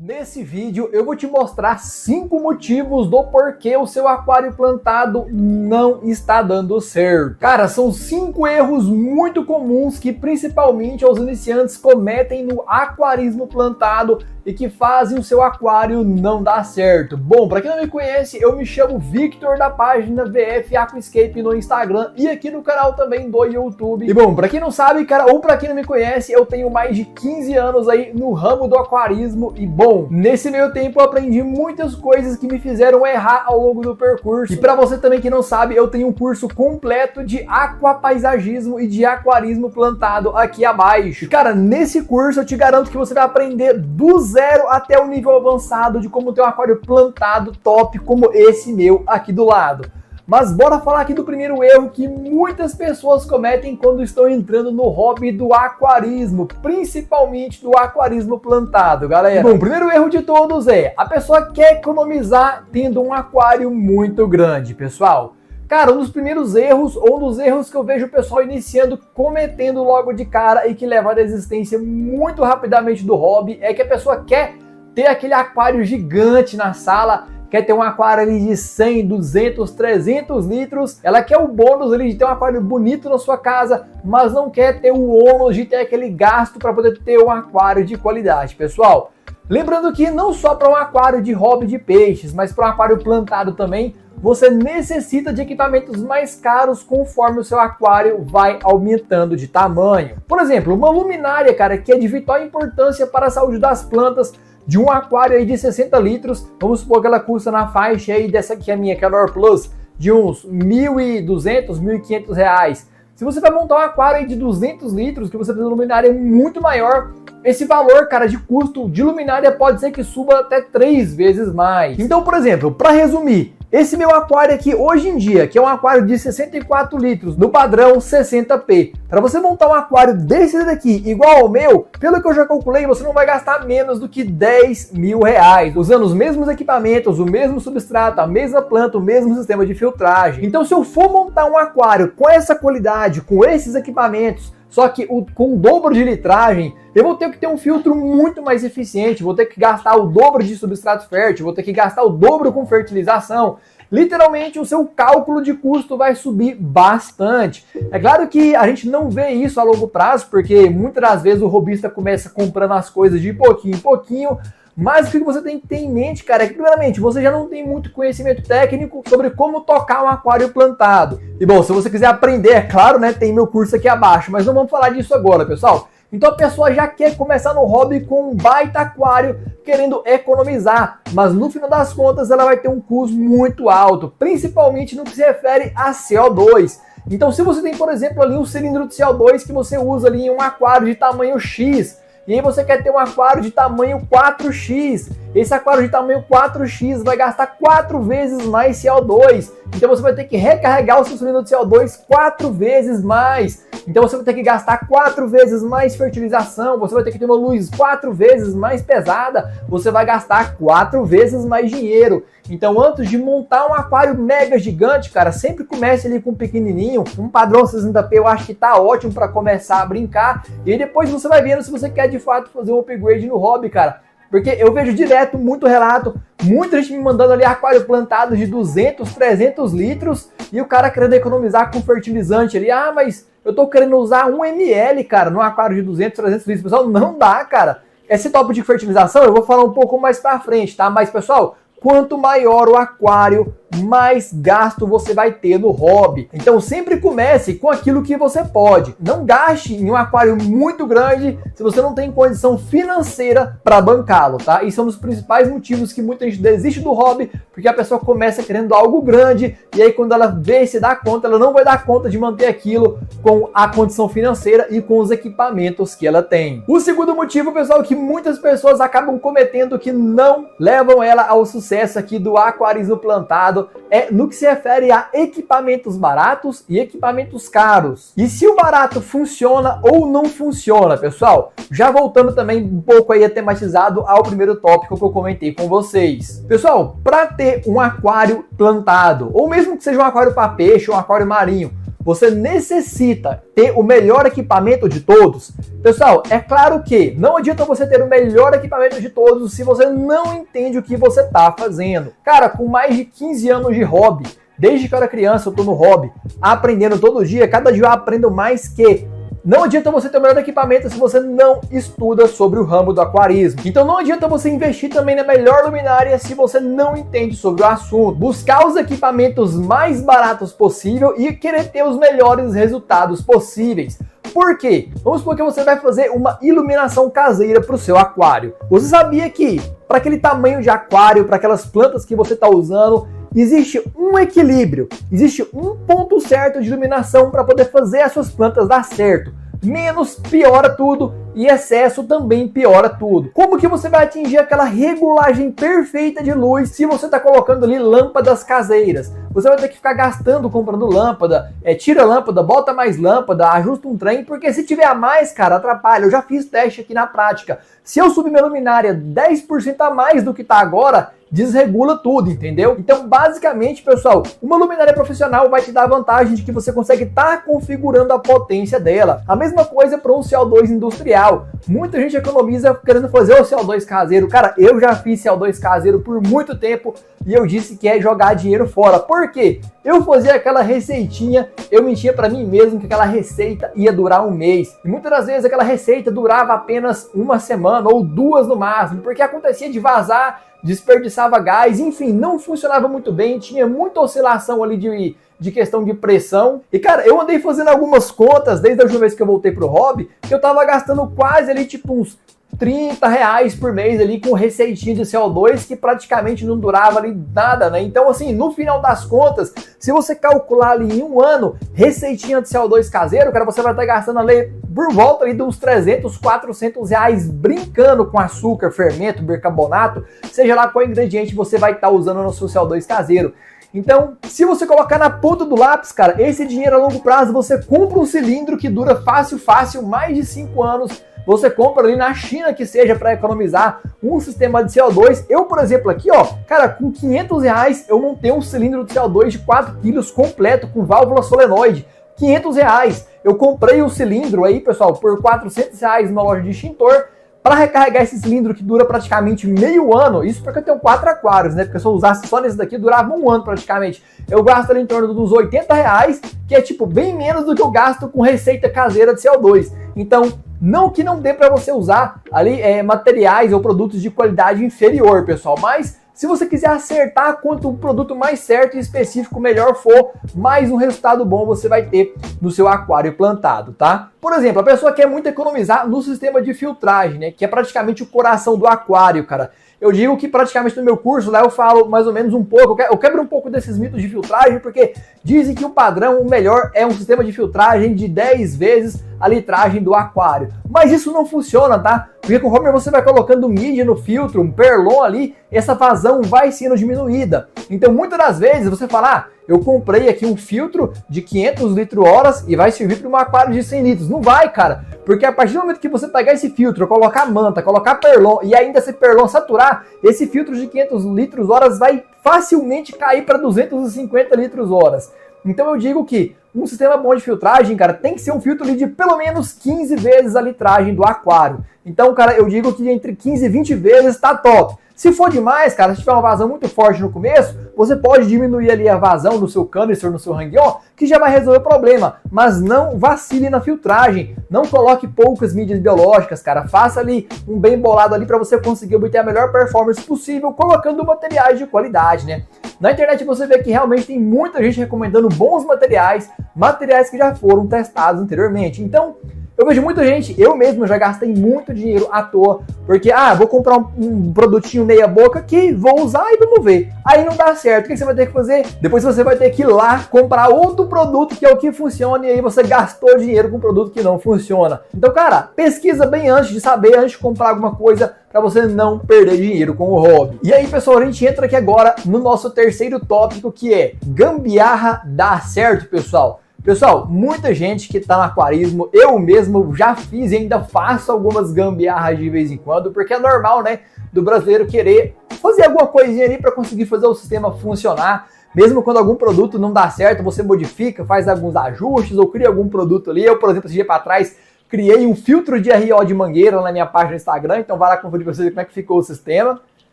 Nesse vídeo eu vou te mostrar 5 motivos do porquê o seu aquário plantado não está dando certo. Cara, são 5 erros muito comuns que principalmente os iniciantes cometem no aquarismo plantado e que fazem o seu aquário não dar certo. Bom, para quem não me conhece, eu me chamo Victor da página VF Aquascape no Instagram e aqui no canal também do YouTube. E bom, para quem não sabe, cara, ou para quem não me conhece, eu tenho mais de 15 anos aí no ramo do aquarismo e bom, nesse meio tempo eu aprendi muitas coisas que me fizeram errar ao longo do percurso. E para você também que não sabe, eu tenho um curso completo de aquapaisagismo e de aquarismo plantado aqui abaixo. Cara, nesse curso eu te garanto que você vai aprender do zero até o nível avançado de como ter um aquário plantado top como esse meu aqui do lado. Mas bora falar aqui do primeiro erro que muitas pessoas cometem quando estão entrando no hobby do aquarismo, principalmente do aquarismo plantado, galera. Bom, o primeiro erro de todos é, a pessoa quer economizar tendo um aquário muito grande, pessoal. Cara, um dos primeiros erros, ou um dos erros que eu vejo o pessoal iniciando, cometendo logo de cara e que leva à desistência muito rapidamente do hobby, é que a pessoa quer ter aquele aquário gigante na sala, quer ter um aquário ali de 100, 200, 300 litros, ela quer o bônus ali de ter um aquário bonito na sua casa, mas não quer ter o ônus de ter aquele gasto para poder ter um aquário de qualidade, pessoal. Lembrando que não só para um aquário de hobby de peixes, mas para um aquário plantado também, você necessita de equipamentos mais caros conforme o seu aquário vai aumentando de tamanho. Por exemplo, uma luminária, cara, que é de vital importância para a saúde das plantas, de um aquário aí de 60 litros, vamos supor que ela custa na faixa aí dessa aqui, a minha, que é a Nor Plus, de uns 1.200, 1.500 reais. Se você vai montar um aquário aí de 200 litros, que você precisa de luminária muito maior, esse valor, cara, de custo de luminária pode ser que suba até 3 vezes mais. Então, por exemplo, para resumir, esse meu aquário aqui, hoje em dia, que é um aquário de 64 litros, no padrão 60p. Para você montar um aquário desse daqui, igual ao meu, pelo que eu já calculei, você não vai gastar menos do que 10 mil reais, usando os mesmos equipamentos, o mesmo substrato, a mesma planta, o mesmo sistema de filtragem. Então, se eu for montar um aquário com essa qualidade, com esses equipamentos, só que com o dobro de litragem, eu vou ter que ter um filtro muito mais eficiente, vou ter que gastar o dobro de substrato fértil, vou ter que gastar o dobro com fertilização. Literalmente o seu cálculo de custo vai subir bastante. É claro que a gente não vê isso a longo prazo, porque muitas das vezes o hobbyista começa comprando as coisas de pouquinho em pouquinho, mas o que você tem que ter em mente, cara, é que primeiramente você já não tem muito conhecimento técnico sobre como tocar um aquário plantado. E bom, se você quiser aprender, é claro, né, tem meu curso aqui abaixo, mas não vamos falar disso agora, pessoal. Então a pessoa já quer começar no hobby com um baita aquário, querendo economizar, mas no final das contas ela vai ter um custo muito alto, principalmente no que se refere a CO2. Então se você tem, por exemplo, ali um cilindro de CO2 que você usa ali em um aquário de tamanho X, e aí você quer ter um aquário de tamanho 4x. Esse aquário de tamanho 4x vai gastar 4 vezes mais CO2. Então você vai ter que recarregar o seu cilindro de CO2 4 vezes mais. Então você vai ter que gastar 4 vezes mais fertilização. Você vai ter que ter uma luz 4 vezes mais pesada. Você vai gastar 4 vezes mais dinheiro. Então antes de montar um aquário mega gigante, cara, sempre comece ali com um pequenininho. Um padrão 60p eu acho que tá ótimo para começar a brincar. E aí depois você vai vendo se você quer de fato fazer um upgrade no hobby, cara. Porque eu vejo direto muito relato, muita gente me mandando ali aquário plantado de 200, 300 litros e o cara querendo economizar com fertilizante ali. Ah, mas eu tô querendo usar 1 ml, cara, no aquário de 200, 300 litros. Pessoal, não dá, cara. Esse top de fertilização eu vou falar um pouco mais pra frente, tá? Mas, pessoal, quanto maior o aquário, mais gasto você vai ter no hobby. Então sempre comece com aquilo que você pode. Não gaste em um aquário muito grande se você não tem condição financeira para bancá-lo, tá? Isso é um dos principais motivos que muita gente desiste do hobby, porque a pessoa começa querendo algo grande e aí quando ela vê e se dá conta, ela não vai dar conta de manter aquilo com a condição financeira e com os equipamentos que ela tem. O segundo motivo, pessoal, que muitas pessoas acabam cometendo que não levam ela ao sucesso aqui do aquarismo plantado é no que se refere a equipamentos baratos e equipamentos caros. E se o barato funciona ou não funciona, pessoal? Já voltando também um pouco aí tematizado ao primeiro tópico que eu comentei com vocês. Pessoal, para ter um aquário plantado, ou mesmo que seja um aquário para peixe ou um aquário marinho, você necessita ter o melhor equipamento de todos? Pessoal, é claro que não adianta você ter o melhor equipamento de todos se você não entende o que você está fazendo. Cara, com mais de 15 anos de hobby, desde que eu era criança eu tô no hobby, aprendendo todo dia, cada dia eu aprendo mais que não adianta você ter o melhor equipamento se você não estuda sobre o ramo do aquarismo. Então não adianta você investir também na melhor luminária se você não entende sobre o assunto. Buscar os equipamentos mais baratos possível e querer ter os melhores resultados possíveis. Por quê? Vamos supor que você vai fazer uma iluminação caseira para o seu aquário. Você sabia que para aquele tamanho de aquário, para aquelas plantas que você está usando, existe um equilíbrio, existe um ponto certo de iluminação para poder fazer as suas plantas dar certo. Menos piora tudo e excesso também piora tudo. Como que você vai atingir aquela regulagem perfeita de luz se você está colocando ali lâmpadas caseiras? Você vai ter que ficar gastando comprando lâmpada, tira lâmpada, bota mais lâmpada, ajusta um trem, porque se tiver a mais, cara, atrapalha. Eu já fiz teste aqui na prática. Se eu subir minha luminária 10% a mais do que está agora, desregula tudo, entendeu? Então, basicamente, pessoal, uma luminária profissional vai te dar a vantagem de que você consegue estar configurando a potência dela. A mesma coisa para um CO2 industrial. Muita gente economiza querendo fazer o CO2 caseiro. Cara, eu já fiz CO2 caseiro por muito tempo e eu disse que é jogar dinheiro fora. Por quê? Eu fazia aquela receitinha, eu mentia para mim mesmo que aquela receita ia durar um mês. E muitas das vezes aquela receita durava apenas uma semana ou 2 no máximo, porque acontecia de vazar, desperdiçava gás, enfim, não funcionava muito bem, tinha muita oscilação ali de questão de pressão. E cara, eu andei fazendo algumas contas desde a última vez que eu voltei pro hobby, que eu tava gastando quase ali tipo uns R$30 por mês ali com receitinha de CO2 que praticamente não durava ali nada, né? Então assim, no final das contas, se você calcular ali em um ano, receitinha de CO2 caseiro, cara, você vai estar gastando ali por volta ali de uns R$300, R$400 brincando com açúcar, fermento, bicarbonato, seja lá qual ingrediente você vai estar usando no seu CO2 caseiro. Então, se você colocar na ponta do lápis, cara, esse dinheiro a longo prazo, você compra um cilindro que dura fácil, mais de 5 anos. Você compra ali na China que seja para economizar um sistema de CO2. Eu, por exemplo, aqui, ó, cara, com R$500 eu montei um cilindro de CO2 de 4 kg completo com válvula solenoide. R$500. Eu comprei o cilindro aí, pessoal, por R$400 numa loja de extintor. Para recarregar esse cilindro que dura praticamente meio ano, isso porque eu tenho 4 aquários, né? Porque se eu usasse só nesse daqui, durava um ano praticamente. Eu gasto ali em torno dos R$80, que é tipo bem menos do que eu gasto com receita caseira de CO2. Então, não que não dê para você usar ali materiais ou produtos de qualidade inferior, pessoal, mas se você quiser acertar quanto o produto mais certo e específico melhor for, mais um resultado bom você vai ter no seu aquário plantado, tá? Por exemplo, a pessoa quer muito economizar no sistema de filtragem, né? Que é praticamente o coração do aquário, cara. Eu digo que praticamente no meu curso lá eu falo mais ou menos um pouco, eu quebro um pouco desses mitos de filtragem, porque dizem que o padrão, o melhor, é um sistema de filtragem de 10 vezes a litragem do aquário. Mas isso não funciona, tá? Porque conforme você vai colocando mídia no filtro, um perlon ali, essa vazão vai sendo diminuída. Então muitas das vezes você fala, eu comprei aqui um filtro de 500 litro-horas e vai servir para um aquário de 100 litros. Não vai, cara, porque a partir do momento que você pegar esse filtro, colocar manta, colocar perlon e ainda esse perlon saturar, esse filtro de 500 litros-horas vai facilmente cair para 250 litros-horas. Então eu digo que um sistema bom de filtragem, cara, tem que ser um filtro ali de pelo menos 15 vezes a litragem do aquário. Então, cara, eu digo que entre 15 e 20 vezes tá top. Se for demais, cara, se tiver uma vazão muito forte no começo, você pode diminuir ali a vazão no seu canister, no seu hang-on, que já vai resolver o problema. Mas não vacile na filtragem, não coloque poucas mídias biológicas, cara. Faça ali um bem bolado ali para você conseguir obter a melhor performance possível, colocando materiais de qualidade, né? Na internet você vê que realmente tem muita gente recomendando bons materiais, materiais que já foram testados anteriormente. Então, eu vejo muita gente, eu mesmo já gastei muito dinheiro à toa, porque, vou comprar um produtinho meia boca que vou usar e vamos ver. Aí não dá certo, o que você vai ter que fazer? Depois você vai ter que ir lá comprar outro produto que é o que funciona e aí você gastou dinheiro com um produto que não funciona. Então, cara, pesquisa bem antes de saber, antes de comprar alguma coisa, para você não perder dinheiro com o hobby. E aí, pessoal, a gente entra aqui agora no nosso terceiro tópico, que é gambiarra dá certo, pessoal. Pessoal, muita gente que tá no aquarismo, eu mesmo já fiz e ainda faço algumas gambiarras de vez em quando, porque é normal, né, do brasileiro querer fazer alguma coisinha ali para conseguir fazer o sistema funcionar. Mesmo quando algum produto não dá certo, você modifica, faz alguns ajustes ou cria algum produto ali. Eu, por exemplo, esse dia para trás, criei um filtro de RO de mangueira na minha página do Instagram, então vai lá conferir para vocês como é que ficou o sistema.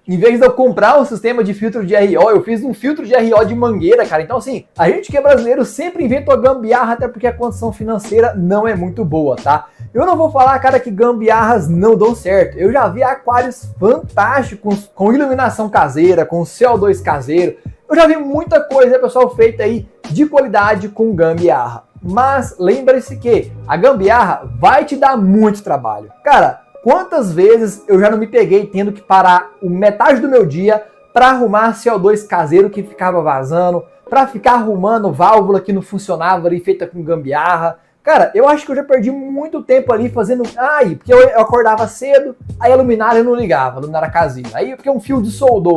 Em vez de eu comprar um sistema de filtro de RO, eu fiz um filtro de RO de mangueira, cara. Então, assim, a gente que é brasileiro sempre inventa uma gambiarra, até porque a condição financeira não é muito boa, tá? Eu não vou falar, cara, que gambiarras não dão certo. Eu já vi aquários fantásticos, com iluminação caseira, com CO2 caseiro. Eu já vi muita coisa, pessoal, feita aí de qualidade com gambiarra. Mas lembre-se que a gambiarra vai te dar muito trabalho. Cara, quantas vezes eu já não me peguei tendo que parar metade do meu dia para arrumar CO2 caseiro que ficava vazando, para ficar arrumando válvula que não funcionava ali, feita com gambiarra. Cara, eu acho que eu já perdi muito tempo ali fazendo... porque eu acordava cedo, aí a luminária não ligava, a luminária casinha. Aí porque um fio de soldou.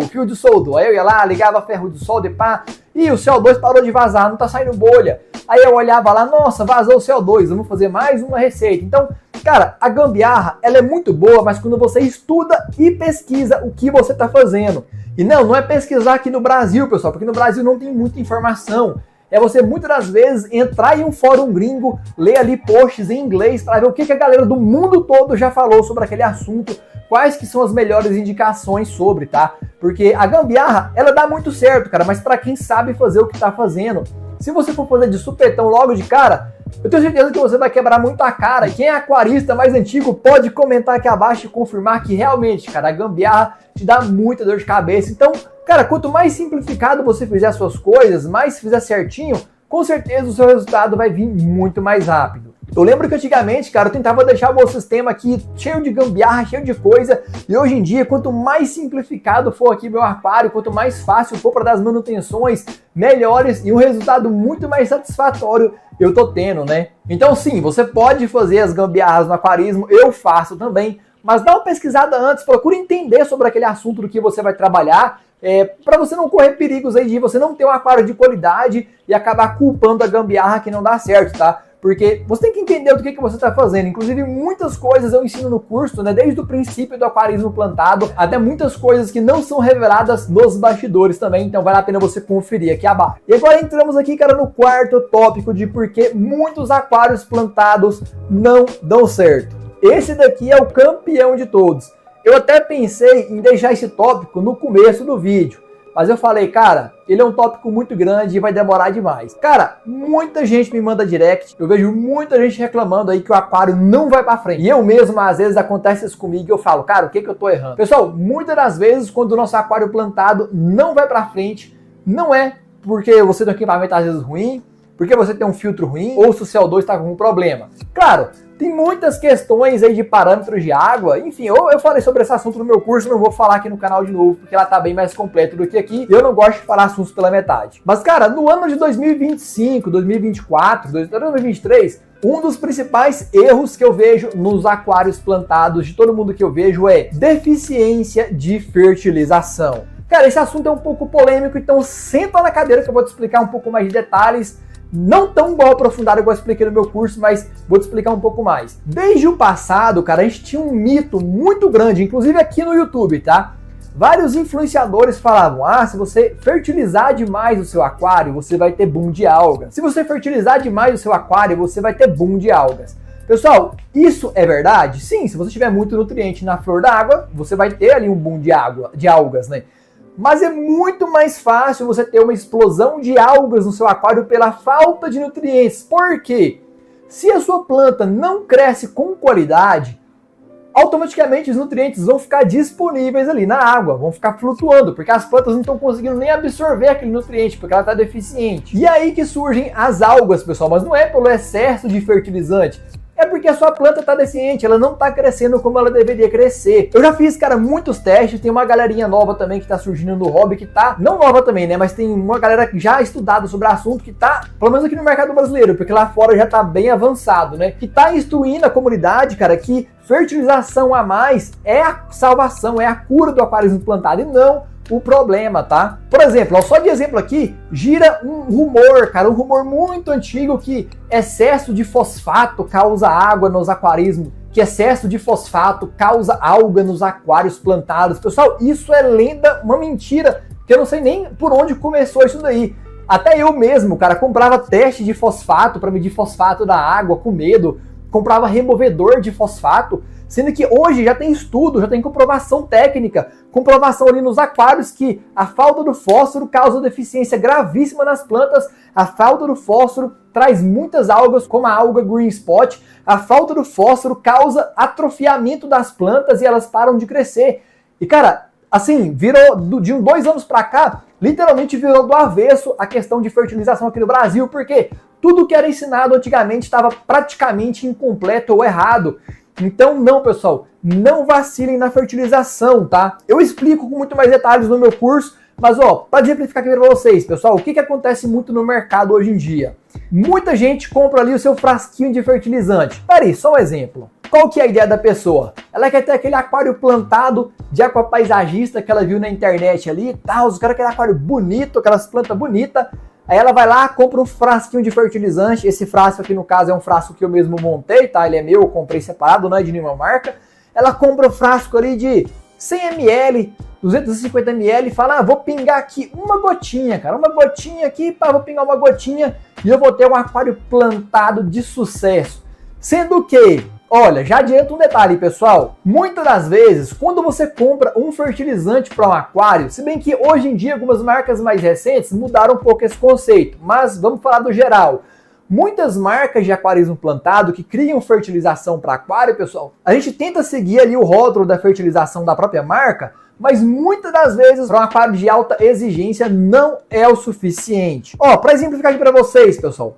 Aí eu ia lá, ligava ferro de solda e pá, e o CO2 parou de vazar, não tá saindo bolha. Aí eu olhava lá, nossa, vazou o CO2, vamos fazer mais uma receita. Então, cara, a gambiarra, ela é muito boa, mas quando você estuda e pesquisa o que você tá fazendo. E não é pesquisar aqui no Brasil, pessoal, porque no Brasil não tem muita informação. É você, muitas das vezes, entrar em um fórum gringo, ler ali posts em inglês para ver o que a galera do mundo todo já falou sobre aquele assunto, quais que são as melhores indicações sobre, tá? Porque a gambiarra, ela dá muito certo, cara, mas para quem sabe fazer o que tá fazendo. Se você for fazer de supetão logo de cara, eu tenho certeza que você vai quebrar muito a cara. E quem é aquarista mais antigo pode comentar aqui abaixo e confirmar que realmente, cara, a gambiarra te dá muita dor de cabeça. Então, cara, quanto mais simplificado você fizer as suas coisas, mais fizer certinho, com certeza o seu resultado vai vir muito mais rápido. Eu lembro que antigamente, cara, eu tentava deixar o meu sistema aqui cheio de gambiarra, cheio de coisa, e hoje em dia, quanto mais simplificado for aqui meu aquário, quanto mais fácil for para dar as manutenções melhores e um resultado muito mais satisfatório eu tô tendo, né? Então sim, você pode fazer as gambiarras no aquarismo, eu faço também, mas dá uma pesquisada antes, procura entender sobre aquele assunto do que você vai trabalhar, para você não correr perigos aí de você não ter um aquário de qualidade e acabar culpando a gambiarra que não dá certo, tá? Porque você tem que entender do que você está fazendo. Inclusive, muitas coisas eu ensino no curso, né? Desde o princípio do aquarismo plantado, até muitas coisas que não são reveladas nos bastidores também. Então, vale a pena você conferir aqui abaixo. E agora entramos aqui, cara, no quarto tópico de por que muitos aquários plantados não dão certo. Esse daqui é o campeão de todos. Eu até pensei em deixar esse tópico no começo do vídeo. Mas eu falei, cara, ele é um tópico muito grande e vai demorar demais. Cara, muita gente me manda direct, eu vejo muita gente reclamando aí que o aquário não vai pra frente. E eu mesmo, às vezes, acontece isso comigo e eu falo, cara, o que eu tô errando? Pessoal, muitas das vezes, quando o nosso aquário plantado não vai pra frente, não é porque você tem um equipamento às vezes ruim, porque você tem um filtro ruim, ou se o CO2 está com um problema. Claro, tem muitas questões aí de parâmetros de água, enfim, eu falei sobre esse assunto no meu curso, não vou falar aqui no canal de novo, porque ela tá bem mais completa do que aqui, eu não gosto de falar assuntos pela metade. Mas, cara, no ano de 2025, 2024, 2023, um dos principais erros que eu vejo nos aquários plantados, de todo mundo que eu vejo, é deficiência de fertilização. Cara, esse assunto é um pouco polêmico, então senta na cadeira que eu vou te explicar um pouco mais de detalhes. Não tão bom aprofundado igual eu expliquei no meu curso, mas vou te explicar um pouco mais. Desde o passado, cara, a gente tinha um mito muito grande, inclusive aqui no YouTube, tá? Vários influenciadores falavam, se você fertilizar demais o seu aquário, você vai ter boom de algas. Se você fertilizar demais o seu aquário, você vai ter boom de algas. Pessoal, isso é verdade? Sim, se você tiver muito nutriente na flor da água, você vai ter ali um boom de algas, né? Mas é muito mais fácil você ter uma explosão de algas no seu aquário pela falta de nutrientes. Por quê? Se a sua planta não cresce com qualidade, automaticamente os nutrientes vão ficar disponíveis ali na água, vão ficar flutuando, porque as plantas não estão conseguindo nem absorver aquele nutriente, porque ela está deficiente. E aí que surgem as algas, pessoal, mas não é pelo excesso de fertilizante. É porque a sua planta está deficiente, ela não está crescendo como ela deveria crescer. Eu já fiz, cara, muitos testes, tem uma galerinha nova também que está surgindo no hobby, que tá, não nova também, né, mas tem uma galera já estudada sobre o assunto, que tá, pelo menos aqui no mercado brasileiro, porque lá fora já tá bem avançado, né, que tá instruindo a comunidade, cara, que fertilização a mais é a salvação, é a cura do aquarismo plantado e não o problema, tá? Por exemplo, só de exemplo aqui, gira um rumor, cara, um rumor muito antigo que excesso de fosfato causa água nos aquarismos, que excesso de fosfato causa alga nos aquários plantados. Pessoal, isso é lenda, uma mentira que eu não sei nem por onde começou isso daí. Até eu mesmo, cara, comprava teste de fosfato para medir fosfato da água com medo, comprava removedor de fosfato, sendo que hoje já tem estudo, já tem comprovação técnica, comprovação ali nos aquários que a falta do fósforo causa deficiência gravíssima nas plantas, a falta do fósforo traz muitas algas, como a alga green spot, a falta do fósforo causa atrofiamento das plantas e elas param de crescer. E cara, assim, virou de 2 anos pra cá, literalmente virou do avesso a questão de fertilização aqui no Brasil, porque tudo que era ensinado antigamente estava praticamente incompleto ou errado. Então não, pessoal, não vacilem na fertilização, tá? Eu explico com muito mais detalhes no meu curso, mas ó, para exemplificar aqui para vocês, pessoal, o que acontece muito no mercado hoje em dia? Muita gente compra ali o seu frasquinho de fertilizante. Peraí, só um exemplo. Qual que é a ideia da pessoa? Ela quer ter aquele aquário plantado de aquapaisagista que ela viu na internet ali e tal, os caras querem aquário bonito, aquelas plantas bonitas. Aí ela vai lá, compra um frasquinho de fertilizante. Esse frasco aqui, no caso, é um frasco que eu mesmo montei, tá? Ele é meu, eu comprei separado, não é de nenhuma marca. Ela compra um frasco ali de 100 ml, 250 ml e fala, vou pingar aqui uma gotinha, cara. Uma gotinha aqui, pá, vou pingar uma gotinha e eu vou ter um aquário plantado de sucesso. Sendo que, olha, já adianto um detalhe, pessoal. Muitas das vezes, quando você compra um fertilizante para um aquário, se bem que hoje em dia algumas marcas mais recentes mudaram um pouco esse conceito, mas vamos falar do geral. Muitas marcas de aquarismo plantado que criam fertilização para aquário, pessoal, a gente tenta seguir ali o rótulo da fertilização da própria marca, mas muitas das vezes para um aquário de alta exigência não é o suficiente. Ó, para exemplificar aqui para vocês, pessoal,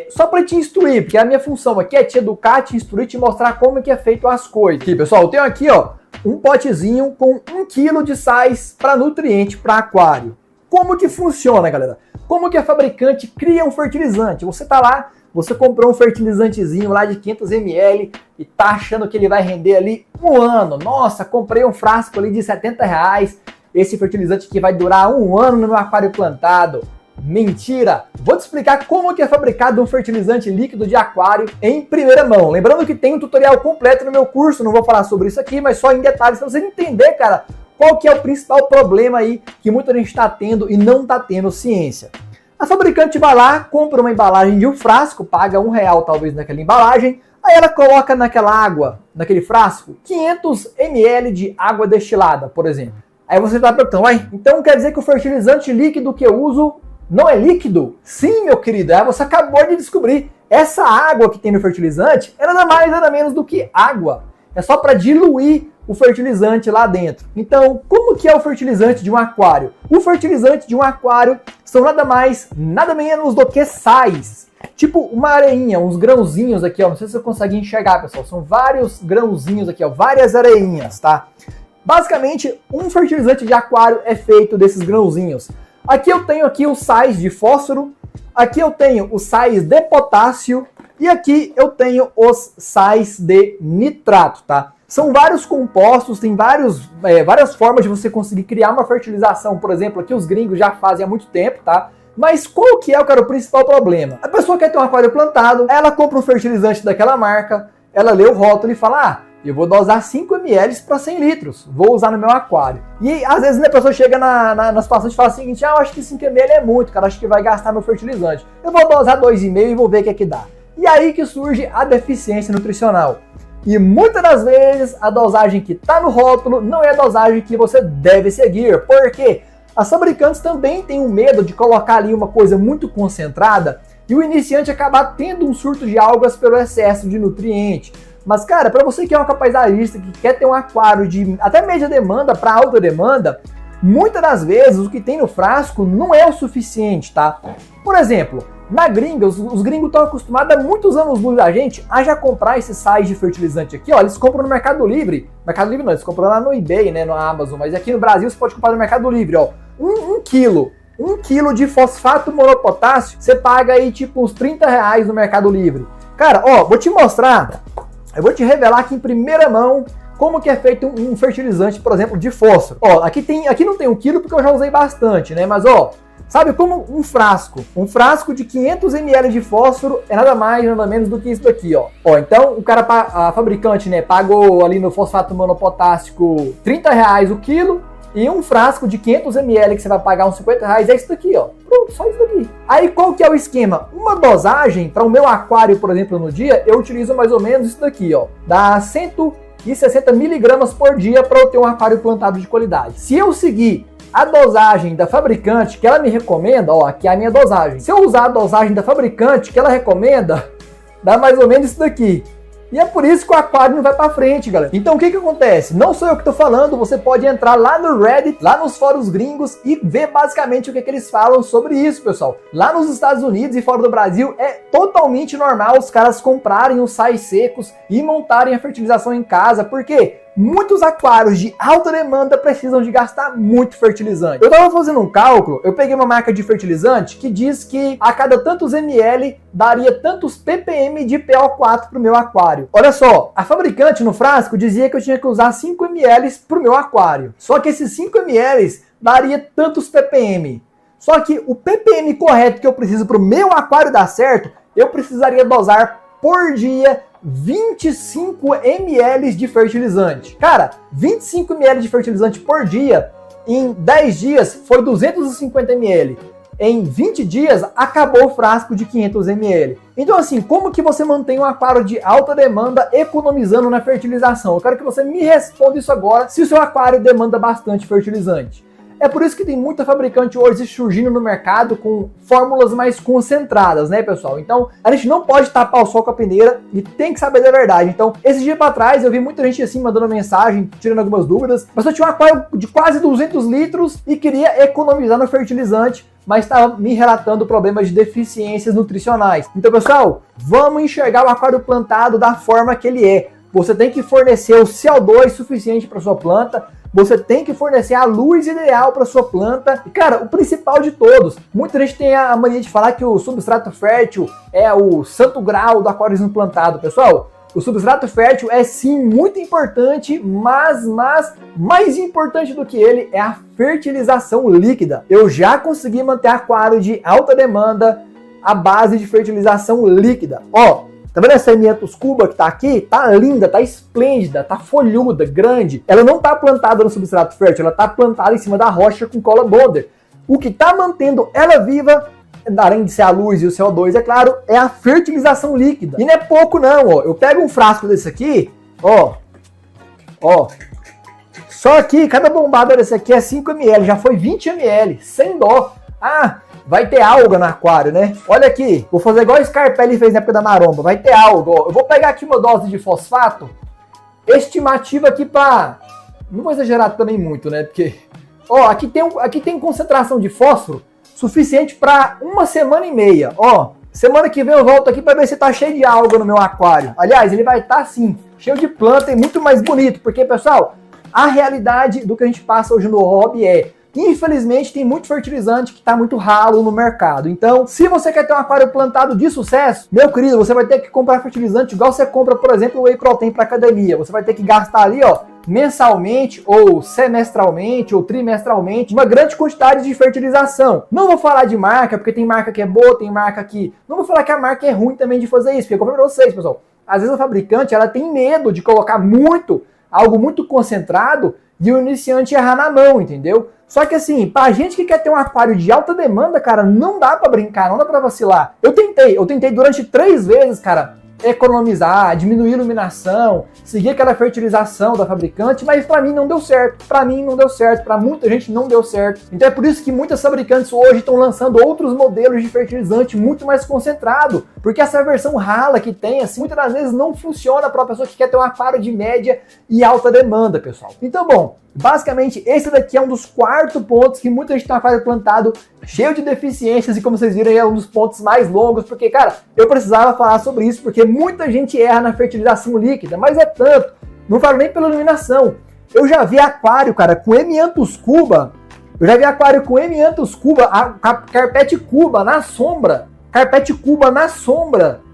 só para te instruir, porque a minha função aqui é te educar, te instruir, te mostrar como que é feito as coisas. Aqui, pessoal, eu tenho aqui, ó, um potezinho com 1 kg de sais para nutriente para aquário. Como que funciona, galera? Como que a fabricante cria um fertilizante? Você tá lá, você comprou um fertilizantezinho lá de 500 ml e tá achando que ele vai render ali 1 ano. Nossa, comprei um frasco ali de R$70. Esse fertilizante que vai durar 1 ano no meu aquário plantado. Mentira! Vou te explicar como que é fabricado um fertilizante líquido de aquário em primeira mão. Lembrando que tem um tutorial completo no meu curso, não vou falar sobre isso aqui, mas só em detalhes para você entender, cara, qual que é o principal problema aí que muita gente está tendo e não está tendo ciência. A fabricante vai lá, compra uma embalagem de um frasco, paga R$1 talvez naquela embalagem, aí ela coloca naquela água, naquele frasco, 500 ml de água destilada, por exemplo. Aí você está perguntando, então quer dizer que o fertilizante líquido que eu uso não é líquido? Sim, meu querido, você acabou de descobrir. Essa água que tem no fertilizante é nada mais nada menos do que água. É só para diluir o fertilizante lá dentro. Então, como que é o fertilizante de um aquário? O fertilizante de um aquário são nada mais, nada menos do que sais. Tipo uma areinha, uns grãozinhos aqui, ó. Não sei se você consegue enxergar, pessoal. São vários grãozinhos aqui, ó. Várias areinhas, tá? Basicamente, um fertilizante de aquário é feito desses grãozinhos. Aqui eu tenho aqui os sais de fósforo, aqui eu tenho os sais de potássio e aqui eu tenho os sais de nitrato, tá? São vários compostos, tem várias formas de você conseguir criar uma fertilização, por exemplo, aqui os gringos já fazem há muito tempo, tá? Mas qual que é, cara, o principal problema? A pessoa quer ter um aquário plantado, ela compra um fertilizante daquela marca, ela lê o rótulo e fala, eu vou dosar 5 ml para 100 litros, vou usar no meu aquário. E às vezes a pessoa chega na situação de falar o seguinte, eu acho que 5 ml é muito, cara, acho que vai gastar meu fertilizante. Eu vou dosar 2,5 e vou ver o que é que dá. E aí que surge a deficiência nutricional. E muitas das vezes a dosagem que está no rótulo não é a dosagem que você deve seguir. Por quê? As fabricantes também têm um medo de colocar ali uma coisa muito concentrada e o iniciante acabar tendo um surto de algas pelo excesso de nutriente. Mas, cara, para você que é um aquapaisagista que quer ter um aquário de até média demanda para alta demanda, muitas das vezes o que tem no frasco não é o suficiente, tá? Por exemplo, na gringa, os gringos estão acostumados há muitos anos luz da gente a já comprar esses sais de fertilizante aqui, ó, eles compram no Mercado Livre. Mercado Livre não, eles compram lá no eBay, né, no Amazon, mas aqui no Brasil você pode comprar no Mercado Livre, ó, 1 quilo de fosfato monopotássio, você paga aí tipo uns R$30 no Mercado Livre. Cara, ó, vou te mostrar, eu vou te revelar aqui em primeira mão como que é feito um fertilizante, por exemplo, de fósforo. Ó, aqui não tem 1 quilo porque eu já usei bastante, né, mas ó, sabe como um frasco de 500 ml de fósforo é nada mais, nada menos do que isso daqui, ó. Ó, então a fabricante, né, pagou ali no fosfato monopotássico R$30 o quilo E um frasco de 500 ml que você vai pagar uns 50 reais é isso daqui, ó. Pronto, só isso daqui. Aí qual que é o esquema? Uma dosagem, para o meu aquário, por exemplo, no dia, eu utilizo mais ou menos isso daqui, ó. Dá 160 miligramas por dia para eu ter um aquário plantado de qualidade. Se eu seguir a dosagem da fabricante que ela me recomenda, ó, aqui é a minha dosagem. Se eu usar a dosagem da fabricante que ela recomenda, dá mais ou menos isso daqui. E é por isso que o aquário não vai pra frente, galera. Então o que que acontece? Não sou eu que tô falando, você pode entrar lá no Reddit, lá nos fóruns gringos e ver basicamente o que que eles falam sobre isso, pessoal. Lá nos Estados Unidos e fora do Brasil é totalmente normal os caras comprarem os sais secos e montarem a fertilização em casa, porque muitos aquários de alta demanda precisam de gastar muito fertilizante. Eu tava fazendo um cálculo, eu peguei uma marca de fertilizante que diz que a cada tantos ml daria tantos ppm de PO4 pro meu aquário. Olha só, a fabricante no frasco dizia que eu tinha que usar 5 ml pro meu aquário. Só que esses 5 ml daria tantos ppm. Só que o ppm correto que eu preciso pro meu aquário dar certo, eu precisaria dosar por dia 25 ml de fertilizante. Cara, 25 ml de fertilizante por dia, em 10 dias foi 250 ml. Em 20 dias, acabou o frasco de 500 ml. Então assim, como que você mantém um aquário de alta demanda economizando na fertilização? Eu quero que você me responda isso agora, se o seu aquário demanda bastante fertilizante. É por isso que tem muita fabricante hoje surgindo no mercado com fórmulas mais concentradas, né, pessoal? Então, a gente não pode tapar o sol com a peneira e tem que saber da verdade. Então, esse dia pra trás, eu vi muita gente assim mandando mensagem, tirando algumas dúvidas. Mas eu tinha um aquário de quase 200 litros e queria economizar no fertilizante, mas estava me relatando problemas de deficiências nutricionais. Então, pessoal, vamos enxergar o aquário plantado da forma que ele é. Você tem que fornecer o CO2 suficiente para sua planta, você tem que fornecer a luz ideal para sua planta. E, cara, o principal de todos, muita gente tem a mania de falar que o substrato fértil é o santo grau do aquarismo plantado. Pessoal, o substrato fértil é sim muito importante, mas mais importante do que ele é a fertilização líquida. Eu já consegui manter aquário de alta demanda à base de fertilização líquida. Ó, tá vendo essa Emianthus cuba que tá aqui? Tá linda, tá esplêndida, tá folhuda, grande. Ela não tá plantada no substrato fértil, ela tá plantada em cima da rocha com cola Bonder. O que tá mantendo ela viva, além de ser a luz e o CO2, é claro, é a fertilização líquida. E não é pouco não, ó. Eu pego um frasco desse aqui, ó. Só que cada bombada desse aqui é 5 ml, já foi 20 ml, sem dó. Ah, vai ter alga no aquário, né? Olha aqui, vou fazer igual o Scarpelli fez na época da maromba, vai ter alga, ó. Eu vou pegar aqui uma dose de fosfato, estimativa aqui pra... Não vou exagerar também muito, né? Porque, ó, aqui tem concentração de fósforo suficiente para 1 semana e meia, ó. Semana que vem eu volto aqui para ver se tá cheio de alga no meu aquário. Aliás, ele vai estar assim, cheio de planta e muito mais bonito, porque, pessoal, a realidade do que a gente passa hoje no hobby é... Infelizmente, tem muito fertilizante que está muito ralo no mercado. Então, se você quer ter um aquário plantado de sucesso, meu querido, você vai ter que comprar fertilizante igual você compra, por exemplo, o Whey Protein para academia. Você vai ter que gastar ali, ó, mensalmente, ou semestralmente, ou trimestralmente, uma grande quantidade de fertilização. Não vou falar de marca, porque tem marca que é boa, tem marca que... Não vou falar que a marca é ruim também de fazer isso, porque como para vocês, pessoal, às vezes a fabricante, ela tem medo de colocar algo muito concentrado, e o iniciante errar na mão, entendeu? Só que assim, pra gente que quer ter um aquário de alta demanda, cara, não dá pra brincar, não dá pra vacilar. Eu tentei durante 3 vezes, cara, economizar, diminuir a iluminação, seguir aquela fertilização da fabricante, mas pra mim não deu certo. Pra mim não deu certo, pra muita gente não deu certo. Então é por isso que muitas fabricantes hoje estão lançando outros modelos de fertilizante muito mais concentrado, porque essa versão rala que tem, assim, muitas das vezes não funciona para a pessoa que quer ter um aquário de média e alta demanda, pessoal. Então, bom, basicamente esse daqui é um dos 4 pontos que muita gente tem um aquário plantado cheio de deficiências e, como vocês viram, é um dos pontos mais longos, porque, cara, eu precisava falar sobre isso, porque muita gente erra na fertilização líquida, mas é tanto, não falo nem pela iluminação. Eu já vi aquário, cara, com Emianthus cuba, a carpete cuba na sombra,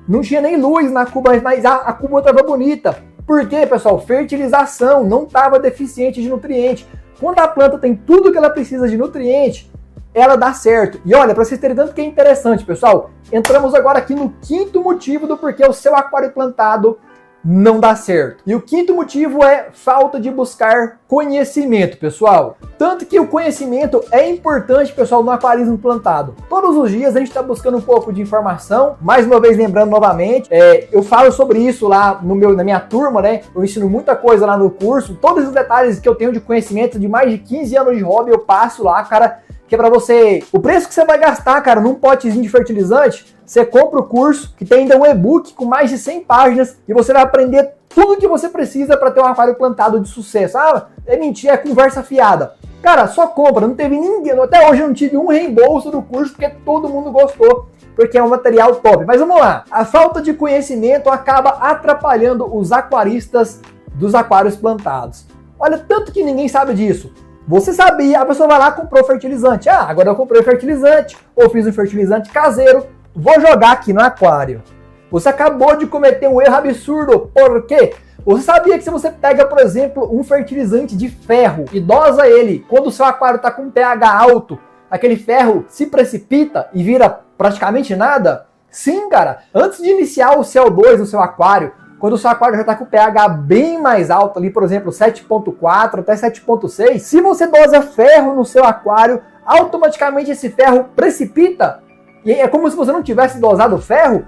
não tinha nem luz na cuba, mas a cuba estava bonita. Por quê, pessoal? Fertilização, não estava deficiente de nutriente. Quando a planta tem tudo que ela precisa de nutriente, ela dá certo. E olha, para vocês terem tanto que é interessante, pessoal, entramos agora aqui no 5º motivo do porquê o seu aquário plantado não dá certo. E o quinto motivo é falta de buscar conhecimento, pessoal. Tanto que o conhecimento é importante, pessoal, no aquarismo plantado. Todos os dias a gente está buscando um pouco de informação. Mais uma vez, lembrando novamente, eu falo sobre isso lá na minha turma, né? Eu ensino muita coisa lá no curso. Todos os detalhes que eu tenho de conhecimento de mais de 15 anos de hobby, eu passo lá, cara. Que é pra você... O preço que você vai gastar, cara, num potezinho de fertilizante, você compra o curso, que tem ainda um e-book com mais de 100 páginas, e você vai aprender tudo que você precisa para ter um aquário plantado de sucesso. Ah, é mentira, é conversa fiada. Cara, só compra, não teve ninguém... Até hoje eu não tive um reembolso do curso, porque todo mundo gostou, porque é um material top. Mas vamos lá, a falta de conhecimento acaba atrapalhando os aquaristas dos aquários plantados. Olha, tanto que ninguém sabe disso. Você sabia, a pessoa vai lá e comprou fertilizante. Ah, agora eu comprei fertilizante, ou fiz um fertilizante caseiro, vou jogar aqui no aquário. Você acabou de cometer um erro absurdo. Por quê? Você sabia que se você pega, por exemplo, um fertilizante de ferro e dosa ele, quando o seu aquário está com pH alto, aquele ferro se precipita e vira praticamente nada? Sim, cara. Antes de iniciar o CO2 no seu aquário, quando o seu aquário já está com o pH bem mais alto, ali, por exemplo, 7.4 até 7.6, se você dosa ferro no seu aquário, automaticamente esse ferro precipita. E é como se você não tivesse dosado ferro.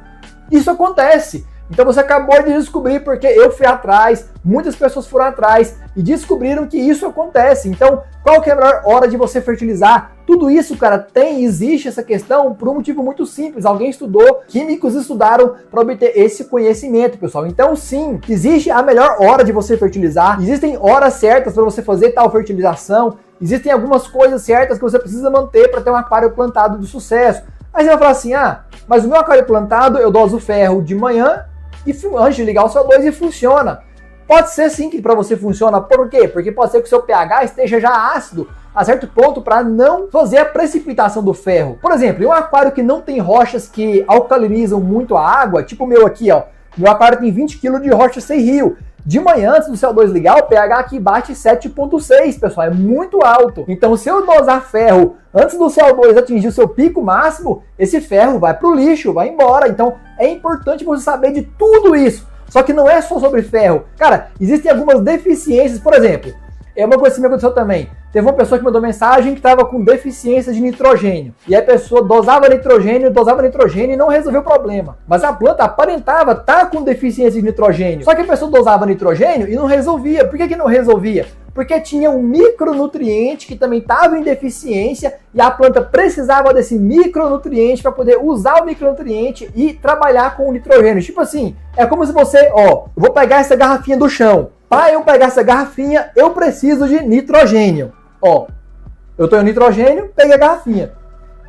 Isso acontece. Então você acabou de descobrir, porque eu fui atrás, muitas pessoas foram atrás e descobriram que isso acontece. Então, qual que é a melhor hora de você fertilizar? Tudo isso, cara, existe essa questão por um motivo muito simples. Alguém estudou, químicos estudaram para obter esse conhecimento, pessoal. Então, sim, existe a melhor hora de você fertilizar, existem horas certas para você fazer tal fertilização, existem algumas coisas certas que você precisa manter para ter um aquário plantado de sucesso. Aí você vai falar assim, mas o meu aquário plantado eu doso ferro de manhã, e antes de ligar o CO2 e funciona. Pode ser sim que para você funciona. Por quê? Porque pode ser que o seu pH esteja já ácido a certo ponto para não fazer a precipitação do ferro. Por exemplo, em um aquário que não tem rochas que alcalinizam muito a água, tipo o meu aqui, ó. Meu aquário tem 20 kg de rocha sem rio. De manhã, antes do CO2 ligar, o pH aqui bate 7.6, pessoal, é muito alto. Então, se eu dosar ferro antes do CO2 atingir o seu pico máximo, esse ferro vai pro lixo, vai embora. Então, é importante você saber de tudo isso. Só que não é só sobre ferro. Cara, existem algumas deficiências, por exemplo, uma coisa que me aconteceu também. Teve uma pessoa que mandou mensagem que estava com deficiência de nitrogênio. E a pessoa dosava nitrogênio e não resolveu o problema. Mas a planta aparentava estar com deficiência de nitrogênio. Só que a pessoa dosava nitrogênio e não resolvia. Por que não resolvia? Porque tinha um micronutriente que também estava em deficiência e a planta precisava desse micronutriente para poder usar o micronutriente e trabalhar com o nitrogênio. Tipo assim, é como se você, eu vou pegar essa garrafinha do chão. Para eu pegar essa garrafinha, eu preciso de nitrogênio. Eu tenho nitrogênio, peguei a garrafinha.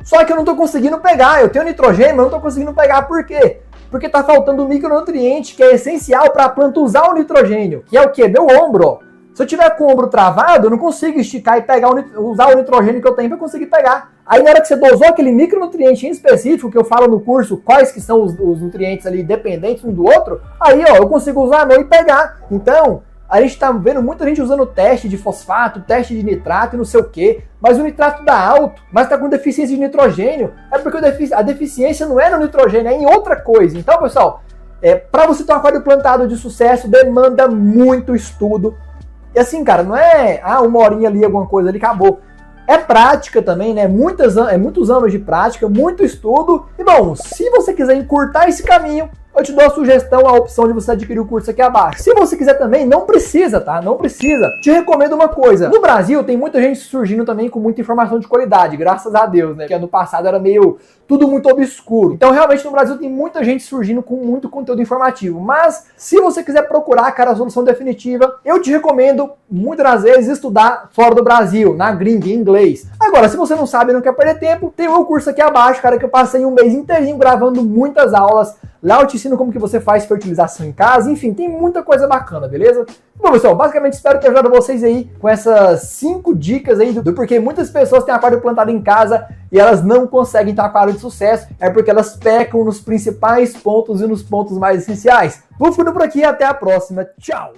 Só que eu não estou conseguindo pegar. Eu tenho nitrogênio, mas não estou conseguindo pegar. Por quê? Porque está faltando um micronutriente que é essencial para a planta usar o nitrogênio. Que é o quê? Meu ombro. Se eu tiver com o ombro travado, eu não consigo esticar e pegar usar o nitrogênio que eu tenho para conseguir pegar. Aí na hora que você dosou aquele micronutriente em específico, que eu falo no curso quais que são os nutrientes ali dependentes um do outro, aí eu consigo usar a mão e pegar. Então, a gente tá vendo muita gente usando teste de fosfato, teste de nitrato e não sei o que, mas o nitrato dá alto, mas tá com deficiência de nitrogênio. É porque a deficiência não é no nitrogênio, é em outra coisa. Então, pessoal, para você ter um aquário plantado de sucesso, demanda muito estudo. E assim, cara, não é uma horinha ali, alguma coisa ali, acabou. É prática também, né? Muitos anos de prática, muito estudo. E bom, se você quiser encurtar esse caminho, eu te dou a sugestão, a opção de você adquirir o curso aqui abaixo. Se você quiser também, não precisa, tá? Não precisa. Te recomendo uma coisa. No Brasil, tem muita gente surgindo também com muita informação de qualidade, graças a Deus, né? Porque ano passado era tudo muito obscuro. Então, realmente, no Brasil tem muita gente surgindo com muito conteúdo informativo. Mas, se você quiser procurar, cara, a solução definitiva, eu te recomendo, muitas das vezes, estudar fora do Brasil, na gringa, em inglês. Agora, se você não sabe e não quer perder tempo, tem o meu curso aqui abaixo, cara, que eu passei um mês inteirinho gravando muitas aulas. Lá eu te ensino como que você faz fertilização em casa, enfim, tem muita coisa bacana, beleza? Bom, pessoal, basicamente espero ter ajudado vocês aí com essas 5 dicas aí do porquê muitas pessoas têm aquário plantado em casa e elas não conseguem ter um aquário de sucesso, é porque elas pecam nos principais pontos e nos pontos mais essenciais. Vou ficando por aqui, até a próxima, tchau!